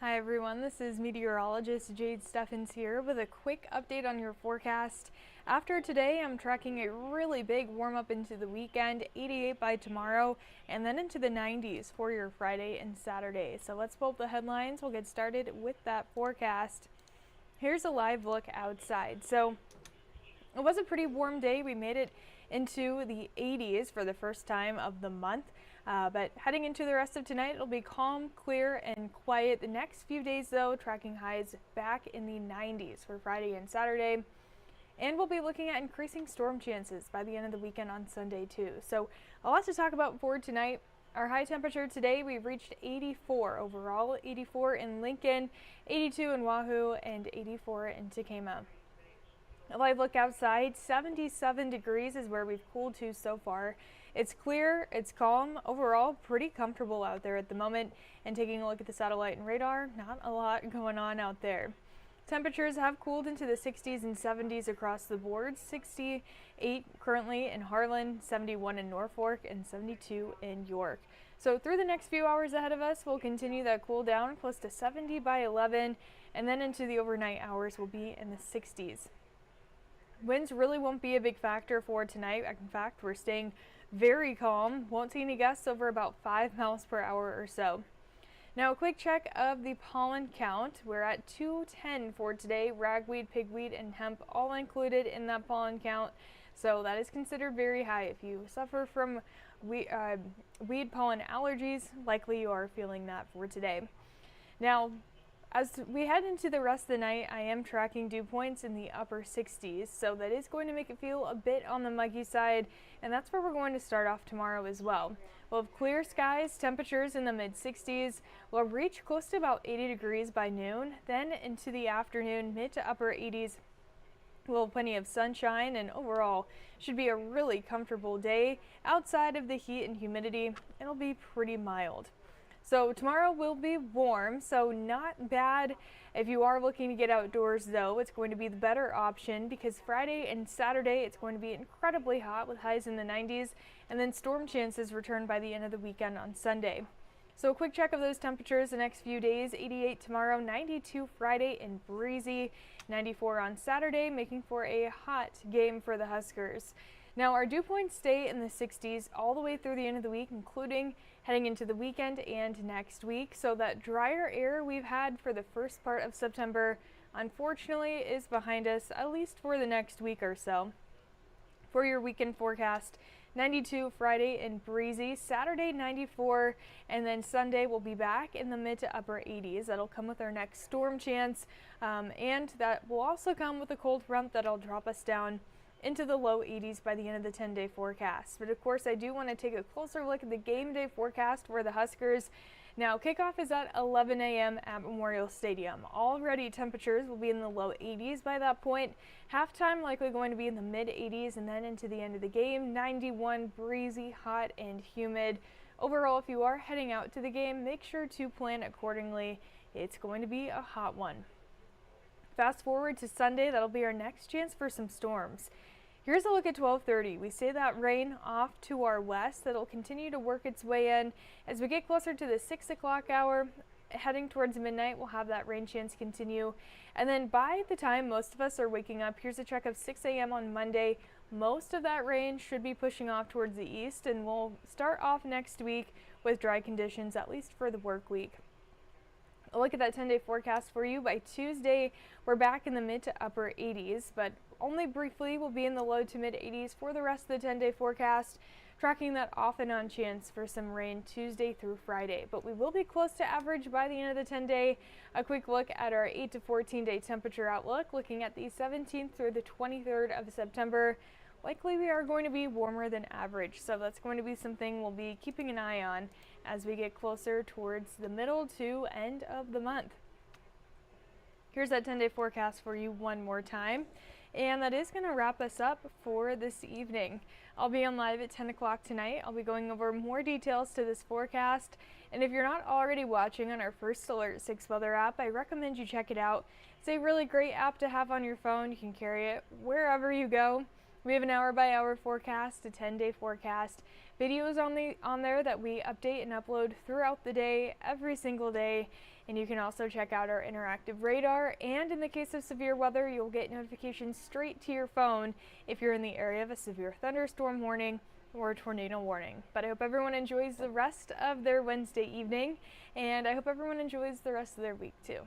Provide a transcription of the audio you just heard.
Hi everyone, this is Meteorologist Jade Steffens here with a quick update on your forecast. After today, I'm tracking a really big warm up into the weekend, 88 by tomorrow, and then into the 90s for your Friday and Saturday. So let's pull up the headlines. We'll get started with that forecast. Here's a live look outside. So it was a pretty warm day. We made it into the 80s for the first time of the month. But heading into the rest of tonight, it'll be calm, clear, and quiet. The next few days, though, tracking highs back in the 90s for Friday and Saturday. And we'll be looking at increasing storm chances by the end of the weekend on Sunday, too. So a lot to talk about for tonight. Our high temperature today, we've reached 84 overall, 84 in Lincoln, 82 in Wahoo, and 84 in Takema. A live look outside, 77 degrees is where we've cooled to so far. It's clear, it's calm, overall pretty comfortable out there at the moment. And taking a look at the satellite and radar, not a lot going on out there. Temperatures have cooled into the 60s and 70s across the board. 68 currently in Harlan, 71 in Norfolk, and 72 in York. So through the next few hours ahead of us, we'll continue that cool down close to 70 by 11, and then into the overnight hours will be in the 60s. Winds really won't be a big factor for tonight. In fact, we're staying very calm. Won't see any gusts over about 5 miles per hour or so. Now, a quick check of the pollen count. We're at 210 for today. Ragweed, pigweed, and hemp all included in that pollen count. So that is considered very high. If you suffer from weed pollen allergies, likely you are feeling that for today. Now, as we head into the rest of the night, I am tracking dew points in the upper 60s, so that is going to make it feel a bit on the muggy side, and that's where we're going to start off tomorrow as well. We'll have clear skies, temperatures in the mid-60s. We'll reach close to about 80 degrees by noon, then into the afternoon, mid to upper 80s. We'll have plenty of sunshine, and overall should be a really comfortable day. Outside of the heat and humidity, it'll be pretty mild. So tomorrow will be warm, so not bad if you are looking to get outdoors, though. It's going to be the better option because Friday and Saturday it's going to be incredibly hot with highs in the 90s, and then storm chances return by the end of the weekend on Sunday. So a quick check of those temperatures the next few days: 88 tomorrow, 92 Friday and breezy, 94 on Saturday, making for a hot game for the Huskers. Now, our dew points stay in the 60s all the way through the end of the week, including heading into the weekend and next week. So that drier air we've had for the first part of September, unfortunately, is behind us, at least for the next week or so. For your weekend forecast, 92 Friday and breezy, Saturday 94, and then Sunday we'll be back in the mid to upper 80s. That'll come with our next storm chance, and that will also come with a cold front that'll drop us down into the low 80s by the end of the 10-day forecast. But of course, I do want to take a closer look at the game day forecast for the Huskers. Now, kickoff is at 11 a.m. at Memorial Stadium. Already temperatures will be in the low 80s by that point. Halftime likely going to be in the mid 80s, and then into the end of the game, 91, breezy, hot, and humid. Overall, if you are heading out to the game, make sure to plan accordingly. It's going to be a hot one. Fast forward to Sunday, that'll be our next chance for some storms. Here's a look at 12:30. We see that rain off to our west that'll continue to work its way in. As we get closer to the 6 o'clock hour, heading towards midnight, we'll have that rain chance continue. And then by the time most of us are waking up, here's a check of 6 a.m. on Monday. Most of that rain should be pushing off towards the east, and we'll start off next week with dry conditions, at least for the work week. A look at that 10-day forecast for you. By Tuesday, we're back in the mid to upper 80s, but only briefly we'll be in the low to mid 80s for the rest of the 10-day forecast, tracking that off and on chance for some rain Tuesday through Friday. But we will be close to average by the end of the 10-day. A quick look at our 8 to 14-day temperature outlook, looking at the 17th through the 23rd of September. Likely we are going to be warmer than average, so that's going to be something we'll be keeping an eye on as we get closer towards the middle to end of the month. Here's that 10-day forecast for you one more time, and that is going to wrap us up for this evening. I'll be on live at 10 o'clock tonight. I'll be going over more details to this forecast, and if you're not already watching on our First Alert 6 weather app, I recommend you check it out. It's a really great app to have on your phone. You can carry it wherever you go. We have an hour-by-hour forecast, a 10-day forecast, videos on there that we update and upload throughout the day, every single day. And you can also check out our interactive radar, and in the case of severe weather, you'll get notifications straight to your phone if you're in the area of a severe thunderstorm warning or a tornado warning. But I hope everyone enjoys the rest of their Wednesday evening, and I hope everyone enjoys the rest of their week too.